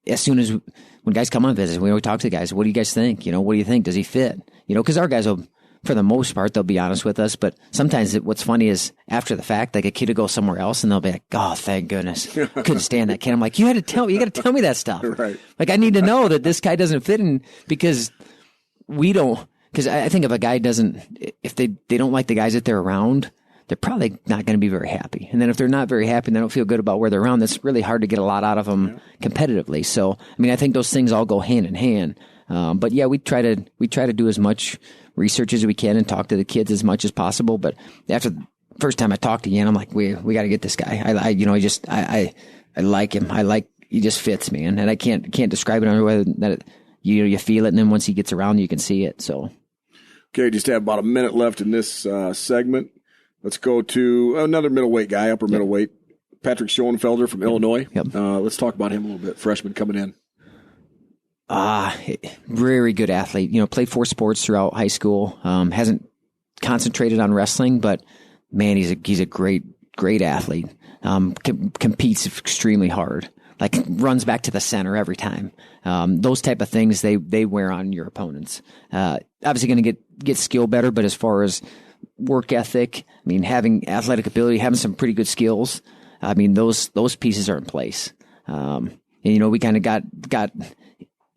as soon as when guys come on visit, we talk to the guys, what do you guys think? What do you think? Does he fit? Cause our guys will for the most part, they'll be honest with us. But sometimes what's funny is after the fact, like a kid will go somewhere else and they'll be like, oh, thank goodness. I couldn't stand that kid. I'm like, you got to tell me that stuff. Right. Like, I need to know that this guy doesn't fit in because I think if a guy if they don't like the guys that they're around, they're probably not going to be very happy. And then if they're not very happy and they don't feel good about where they're around, that's really hard to get a lot out of them competitively. So, I mean, I think those things all go hand in hand. But yeah, we try to do as much research as we can and talk to the kids as much as possible. But after the first time I talked to Ian, I'm like, we got to get this guy. I like him. He just fits, man. And I can't describe it other way than that. You feel it. And then once he gets around, you can see it. So. Okay. Just have about a minute left in this segment. Let's go to another middleweight guy, upper middleweight, Patrick Schoenfelder from Illinois. Yep. Let's talk about him a little bit. Freshman coming in. Very good athlete. Played 4 sports throughout high school. Hasn't concentrated on wrestling, but man, he's a great athlete. Competes extremely hard. Like runs back to the center every time. Those type of things they wear on your opponents. Obviously going to get skill better, but as far as work ethic, I mean, having athletic ability, having some pretty good skills. I mean, those pieces are in place. And we kind of got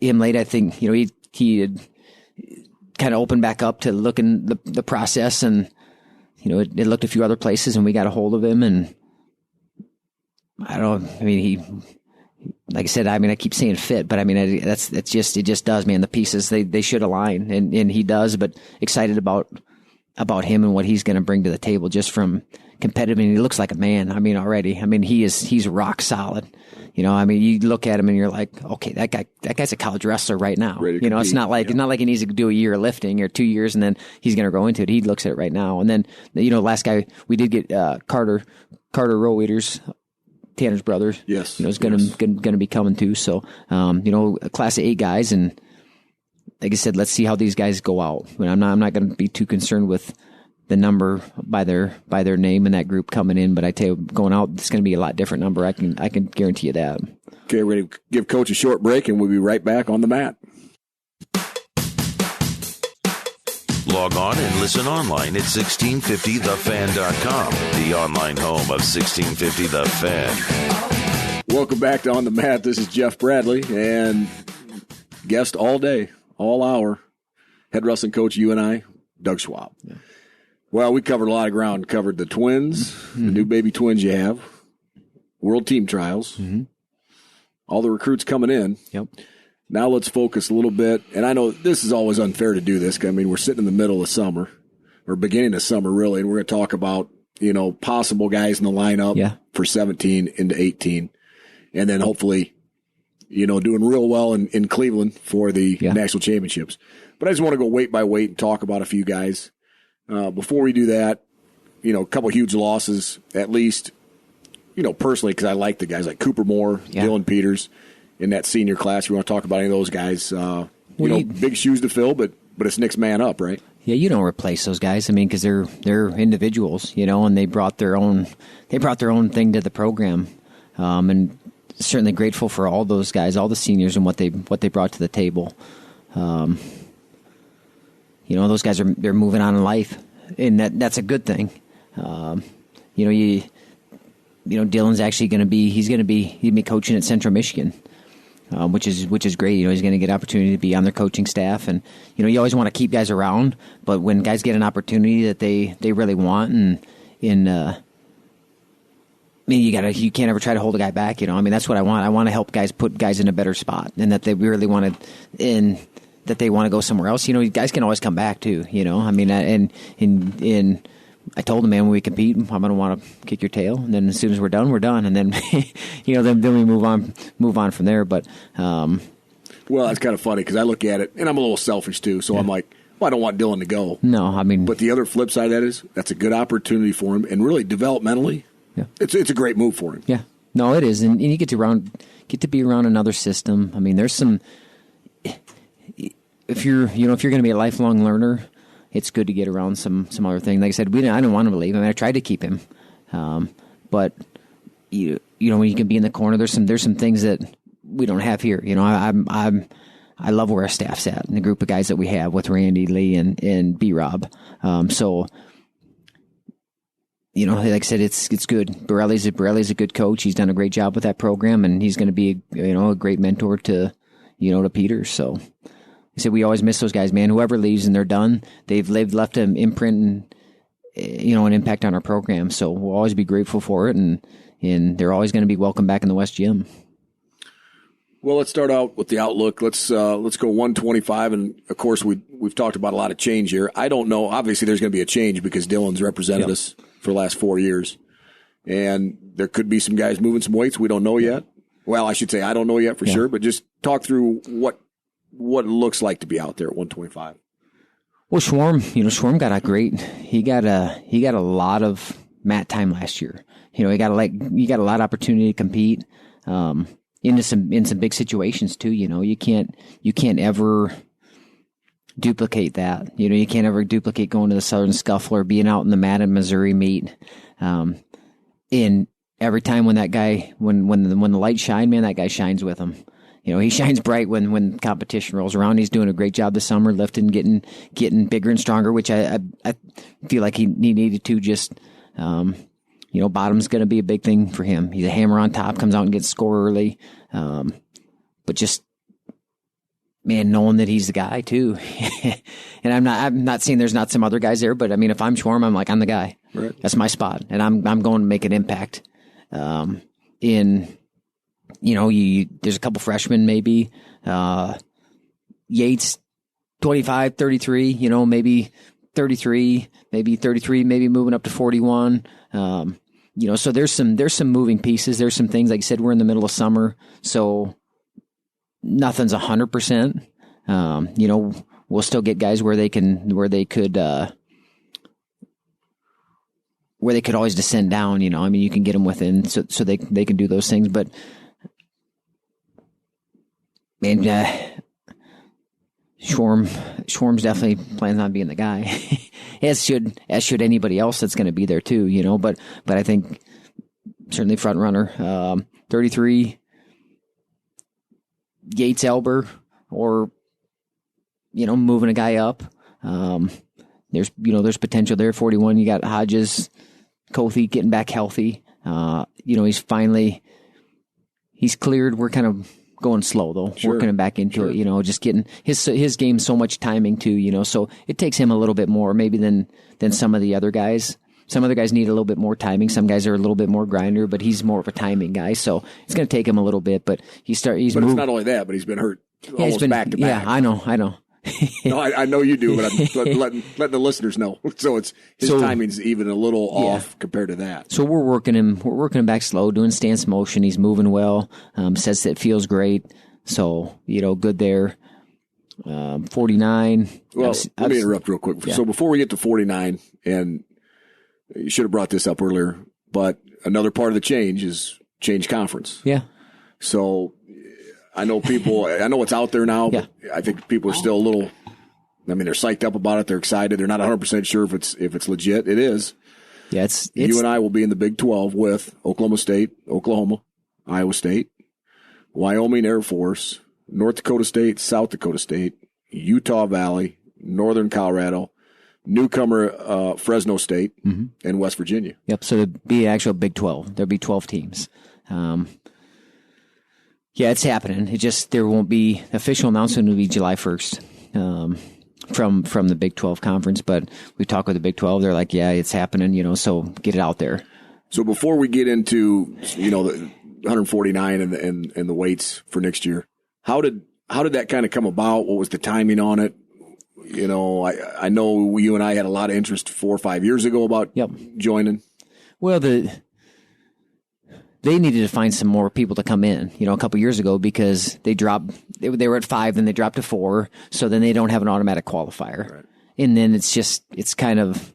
him late. I think he had kind of opened back up to looking the process, and it looked a few other places, and we got a hold of him. And he, like I said, I keep saying fit, but it just does, man. The pieces they should align, and he does. But excited about him and what he's going to bring to the table just from competitive. And he looks like a man. Already. He's rock solid. You look at him and you're like, okay, that guy's a college wrestler right now. It's not like he needs to do a year of lifting or 2 years and then he's going to grow into it. He looks at it right now. And then, last guy we did get, Carter Roweaters, Tanner's brother. Yes. Is going to be coming too. So, a class of 8 guys, and like I said, let's see how these guys go out. I'm not going to be too concerned with the number by their name in that group coming in, but I tell you, going out, it's going to be a lot different number. I can guarantee you that. Okay, ready to give Coach a short break, and we'll be right back on the mat. Log on and listen online at 1650thefan.com, the online home of 1650 The Fan. Welcome back to On the Mat. This is Jeff Bradley, and guest all day, all hour, head wrestling coach UNI, Doug Schwab. Yeah. Well, we covered a lot of ground. Covered the twins, the new baby twins you have, world team trials, all the recruits coming in. Yep. Now let's focus a little bit. And I know this is always unfair to do this. We're sitting in the middle of summer, or beginning of summer, really, and we're going to talk about, possible guys in the lineup for 17 into 18. And then hopefully, doing real well in Cleveland for the national championships. But I just want to go weight by weight and talk about a few guys. Before we do that, a couple huge losses, at least, personally, because I like the guys like Cooper Moore, Dylan Peters in that senior class. We want to talk about any of those guys. Big shoes to fill, but it's next man up, right? Yeah, you don't replace those guys. Because they're individuals, and they brought their own thing to the program, and certainly grateful for all those guys, all the seniors, and what they brought to the table. Those guys they're moving on in life, and that's a good thing. Dylan's actually going to be coaching at Central Michigan, which is great. He's going to get opportunity to be on their coaching staff, and you always want to keep guys around, but when guys get an opportunity that they really want, you can't ever try to hold a guy back. That's what I want. I want to help guys put guys in a better spot, and that they really want to that they want to go somewhere else. Guys can always come back too. And I told him, man, when we compete, I'm going to want to kick your tail, and then as soon as we're done, and then then we move on from there. But well, that's kind of funny because I look at it, and I'm a little selfish too. So I'm like, well, I don't want Dylan to go. No, but the other flip side of that is that's a good opportunity for him, and really developmentally, it's a great move for him. Yeah, no, it is, and you get to be around another system. There's some. If you're going to be a lifelong learner, it's good to get around some other thing. Like I said, I didn't want him to leave. I tried to keep him, but when you can be in the corner, there's some things that we don't have here. I love where our staff's at and the group of guys that we have with Randy, Lee, and B-Rob. So, you know, like I said, it's good. Borelli's a good coach. He's done a great job with that program, and he's going to be, a great mentor to Peter. So I said, we always miss those guys, man. Whoever leaves and they're done, they've left an imprint and, an impact on our program. So we'll always be grateful for it. And they're always going to be welcome back in the West Gym. Well, let's start out with the outlook. Let's go 125, and of course we've talked about a lot of change here. I don't know. Obviously, there's going to be a change because Dylan's represented us for the last 4 years, and there could be some guys moving some weights. We don't know yet. Well, I should say I don't know yet for sure, but just talk through what it looks like to be out there at 125. Well, Schwarm got he got a lot of mat time last year. He got a lot of opportunity to compete. In some big situations too, you can't ever duplicate that. You can't ever duplicate going to the Southern Scuffle or being out in the mat at Missouri meet. In every time when that guy, when the lights shine, man, that guy shines with them. He shines bright when competition rolls around. He's doing a great job this summer, lifting, getting bigger and stronger, which I feel like he needed to just, bottom's going to be a big thing for him. He's a hammer on top, comes out and gets score early. But just, man, knowing that he's the guy too. And I'm not saying there's not some other guys there, but I mean, if I'm Schwarm, I'm like, I'm the guy. Right. That's my spot. And I'm going to make an impact. There's a couple freshmen, maybe, Yates, 25, 33, maybe 33, maybe moving up to 41. So there's some moving pieces. There's some things, like I said, we're in the middle of summer, so nothing's 100%. We'll still get guys where they could always descend down, you can get them within, so they can do those things. But man, Schwarm's definitely plans on being the guy, as should anybody else that's going to be there too, But I think certainly front runner, 33, Yates, Elber, or moving a guy up. There's potential there. 41, you got Hodges, Kothi getting back healthy. He's cleared. We're kind of going slow though, working him back into it, just getting his game so much timing too, so it takes him a little bit more maybe than some of the other guys. Some other guys need a little bit more timing. Some guys are a little bit more grinder, but he's more of a timing guy, so it's going to take him a little bit. But but it's not only that, but he's been hurt almost back to back. Yeah, I know. No, I know you do, but I'm letting the listeners know. So his timing's even a little off compared to that. So we're working him back slow, doing stance motion. He's moving well. Says that feels great. So good there. 49. Well, let me interrupt real quick. Yeah. So before we get to 49, and you should have brought this up earlier, but another part of the change is change conference. Yeah. So I know it's out there now, but I think people are still a little, they're psyched up about it. They're excited. They're not 100% sure if it's legit. It is. Yeah, it's UNI will be in the Big 12 with Oklahoma State, Oklahoma, Iowa State, Wyoming Air Force, North Dakota State, South Dakota State, Utah Valley, Northern Colorado, newcomer Fresno State, and West Virginia. Yep. So there'd be actual Big 12. There'll be 12 teams. Yeah, it's happening. There won't be official announcement. Will be July 1st from the Big 12 conference. But we talked with the Big 12. They're like, yeah, it's happening. So get it out there. So before we get into the 149 and the weights for next year, how did that kind of come about? What was the timing on it? I know you and I had a lot of interest 4 or 5 years ago about joining. Well, they needed to find some more people to come in, a couple years ago, because they were at 5, then they dropped to 4. So then they don't have an automatic qualifier. Right. And then it's kind of,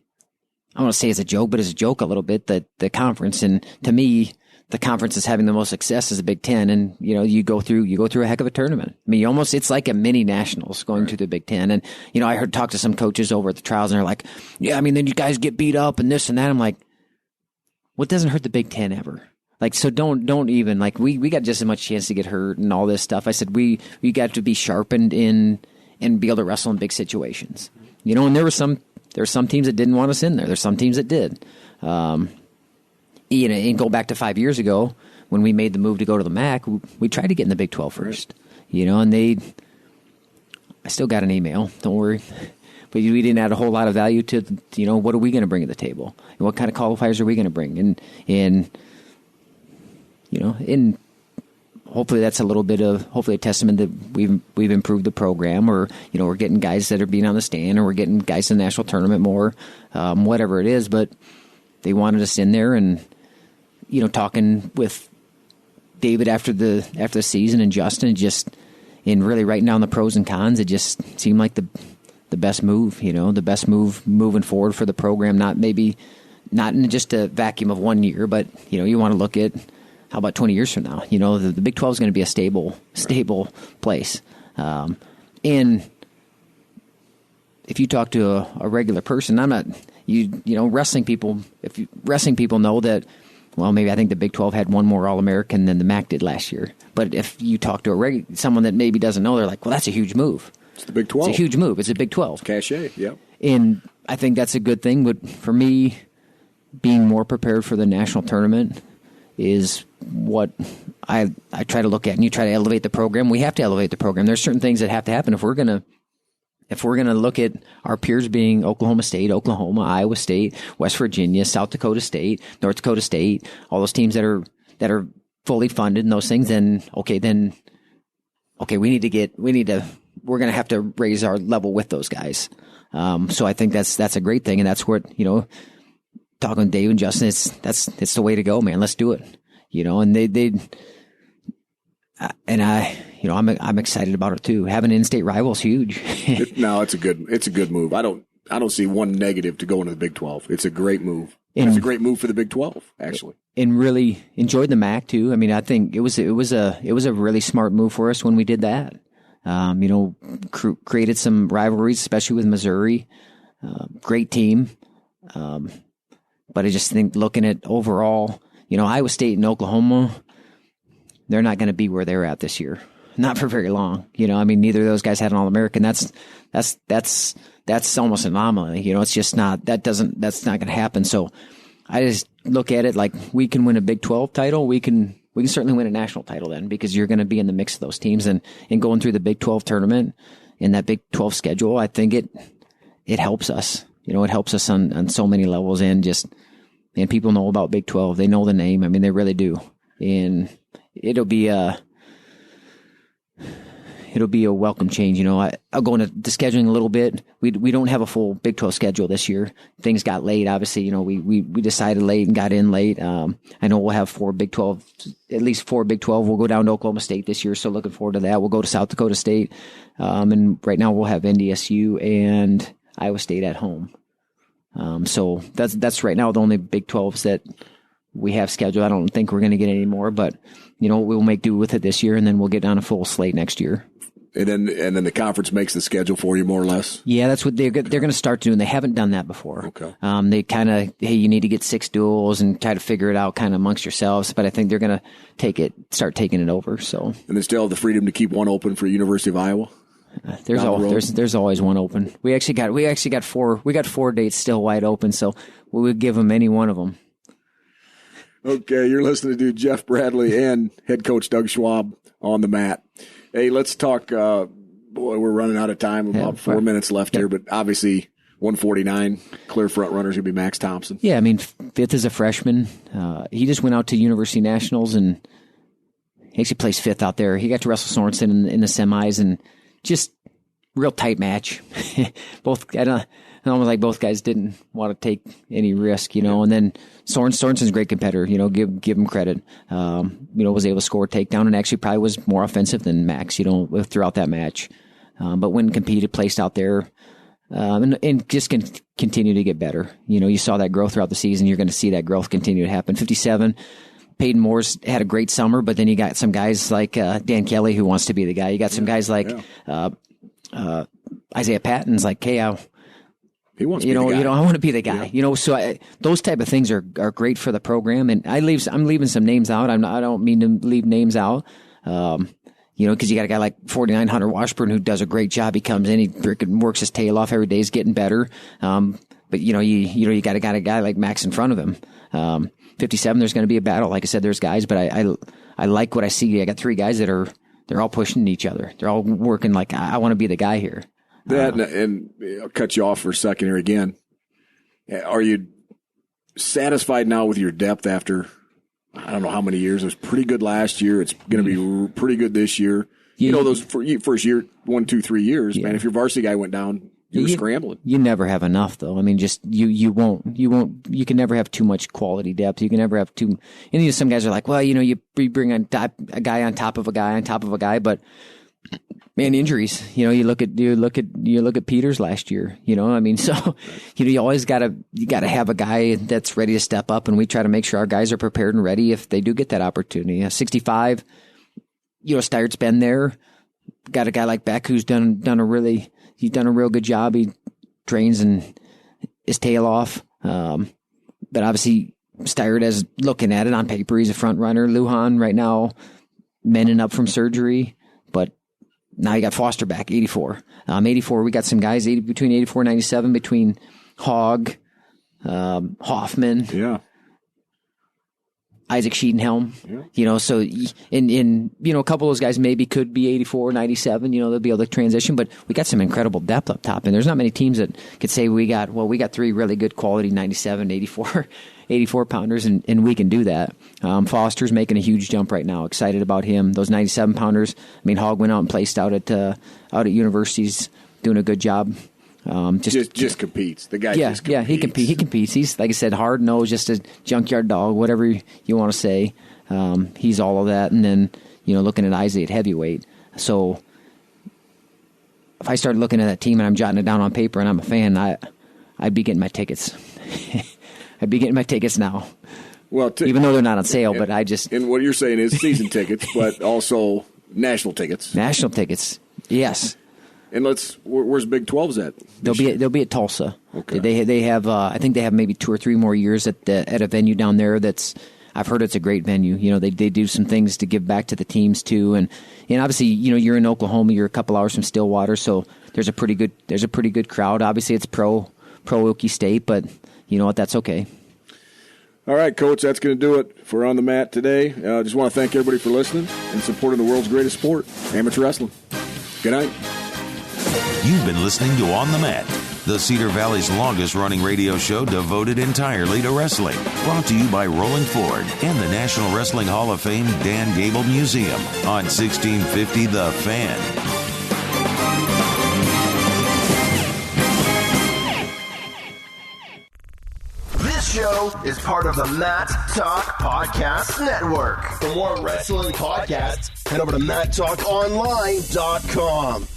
I don't want to say it's a joke, but it's a joke a little bit, that the conference, and to me, the conference is having the most success is the Big Ten. And, you go through a heck of a tournament. It's like a mini nationals going to the Big Ten. And, I talk to some coaches over at the trials, and they're like, yeah, then you guys get beat up and this and that. I'm like, what doesn't hurt the Big Ten ever? Like, so don't even, like, we got just as much chance to get hurt and all this stuff. I said, we got to be sharpened and be able to wrestle in big situations. You know, and there were some teams that didn't want us in there. There's some teams that did. You know, and go back to 5 years ago when we made the move to go to the MAC, we tried to get in the Big 12 first. You know, and I still got an email, don't worry. But we didn't add a whole lot of value to, you know, what are we going to bring to the table? And what kind of qualifiers are we going to bring? And you know, and hopefully that's hopefully a testament that we've improved the program, or, you know, we're getting guys that are being on the stand, or we're getting guys in the national tournament more, whatever it is. But they wanted us in there, and, you know, talking with David after the season and Justin, and really writing down the pros and cons, it just seemed like the best move, you know, the best move moving forward for the program. Not in just a vacuum of 1 year, but, you know, you want to look at, how about 20 years from now? You know, the Big 12 is going to be a stable place. And if you talk to a regular person, you know, wrestling people know that, well, maybe I think the Big 12 had one more All-American than the MAC did last year. But if you talk to someone that maybe doesn't know, they're like, well, that's a huge move. It's the Big 12. It's a huge move. It's a Big 12. It's cachet, yeah. And I think that's a good thing. But for me, being more prepared for the national tournament is what I try to look at. And you try to elevate the program. We have to elevate the program. There's certain things that have to happen if we're gonna look at our peers being Oklahoma State, Oklahoma, Iowa State, West Virginia, South Dakota State, North Dakota State, all those teams that are fully funded and those things. We're going to have to raise our level with those guys. So I think that's a great thing. And that's what, you know, talking to Dave and Justin, it's the way to go, man. Let's do it. You know, and I'm excited about it too. Having an in-state rival is huge. No, it's a good move. I don't see one negative to go into the Big 12. It's a great move. It's a great move for the Big 12, actually. And really enjoyed the MAC too. I mean, I think it was a really smart move for us when we did that. You know, created some rivalries, especially with Missouri. Great team. But I just think looking at overall, you know, Iowa State and Oklahoma, they're not going to be where they're at this year. Not for very long. You know, I mean, neither of those guys had an All-American. That's almost an anomaly. You know, it's just not, that's not going to happen. So I just look at it like we can win a Big 12 title. We can certainly win a national title then, because you're going to be in the mix of those teams, and going through the Big 12 tournament in that Big 12 schedule. I think it helps us. You know, it helps us on so many levels, and people know about Big 12. They know the name. I mean, they really do. And it'll be a welcome change. You know, I'll go into the scheduling a little bit. We don't have a full Big 12 schedule this year. Things got late. Obviously, you know, we decided late and got in late. I know we'll have at least four Big 12. We'll go down to Oklahoma State this year. So looking forward to that. We'll go to South Dakota State. And right now we'll have NDSU and Iowa State at home. So that's right now the only Big 12s that we have scheduled. I don't think we're going to get any more, but, you know, we'll make do with it this year, and then we'll get on a full slate next year. And then the conference makes the schedule for you, more or less. Yeah, that's what they're going to start doing. They haven't done that before. Okay. They kind of, hey, you need to get 6 duels and try to figure it out kind of amongst yourselves. But I think they're going to start taking it over. So. And they still have the freedom to keep one open for University of Iowa. There's always one open. We actually got 4. We got 4 dates still wide open. So we would give them any one of them. Okay, you're listening to Jeff Bradley and head coach Doug Schwab on the mat. Hey, let's talk. Boy, we're running out of time. About 4 minutes left here, but obviously 149 clear front runners going to be Max Thompson. Yeah, I mean, 5th as a freshman. He just went out to University Nationals and he actually placed 5th out there. He got to wrestle Sorensen in the semis, and just real tight match. Almost like both guys didn't want to take any risk, you know. And then Sorensen's a great competitor, you know. Give him credit. Was able to score a takedown, and actually probably was more offensive than Max, you know, throughout that match. But when competed, placed out there, and just can continue to get better. You know, you saw that growth throughout the season. You're going to see that growth continue to happen. 57. Peyton Moore's had a great summer, but then you got some guys like Dan Kelly who wants to be the guy. You got some guys like Isaiah Patton's like, hey, He wants to be the guy. I want to be the guy. Yeah. So those type of things are great for the program. And I'm leaving some names out. I don't mean to leave names out. Because you got a guy like 49 Hunter Washburn who does a great job. He comes in, he freaking works his tail off every day. He's getting better. But you got a guy like Max in front of him. 57, there's going to be a battle. Like I said, there's guys, but I like what I see. I got 3 guys they're all pushing each other. They're all working like, I want to be the guy here. And I'll cut you off for a second here again. Are you satisfied now with your depth after, I don't know how many years? It was pretty good last year. It's going to be pretty good this year. Those first year, 1, 2, 3 years, man, if your varsity guy went down, you were scrambling. You never have enough, though. I mean, just you can never have too much quality depth. You can never have too. And some guys are like, well, you bring a guy on top of a guy on top of a guy, but man, injuries. You look at Peters last year. I mean, so you always gotta have a guy that's ready to step up, and we try to make sure our guys are prepared and ready if they do get that opportunity. 65, Steyert's been there. Got a guy like Beck who's done a real good job. He trains and his tail off. But obviously Steyert is looking at it on paper. He's a front runner. Lujan right now, mending up from surgery, but now you got Foster back, 84. 84, we got some guys between 84 and 97, between Hogg, Hoffman. Yeah. Isaac Schiedenhelm, so a couple of those guys maybe could be 84, 97, they'll be able to transition, but we got some incredible depth up top, and there's not many teams that could say we got 3 really good quality 97, 84 pounders, and we can do that. Foster's making a huge jump right now. Excited about him. Those 97 pounders, I mean, Hogg went out and placed out at universities, doing a good job. Just competes. The guy just competes. Yeah, he competes. He's, like I said, hard nosed, just a junkyard dog, whatever you want to say. He's all of that. And then, looking at Isley at heavyweight. So if I started looking at that team and I'm jotting it down on paper and I'm a fan, I'd be getting my tickets. I'd be getting my tickets now. Well, even though they're not on sale, but I just. And what you're saying is season tickets, but also national tickets. National tickets, yes. And where's Big 12's at? They'll be at Tulsa. Okay. They have I think they have maybe 2 or 3 more years at a venue down there. I've heard it's a great venue. They do some things to give back to the teams too, and obviously you're in Oklahoma. You're a couple hours from Stillwater, so there's a pretty good crowd. Obviously it's pro Okie State, but you know what? That's okay. All right, Coach, that's going to do it for On the Mat today. I just want to thank everybody for listening and supporting the world's greatest sport, amateur wrestling. Good night. You've been listening to On the Mat, the Cedar Valley's longest-running radio show devoted entirely to wrestling. Brought to you by Rolling Ford and the National Wrestling Hall of Fame Dan Gable Museum on 1650 The Fan. This show is part of the Mat Talk Podcast Network. For more wrestling podcasts, head over to MatTalkOnline.com.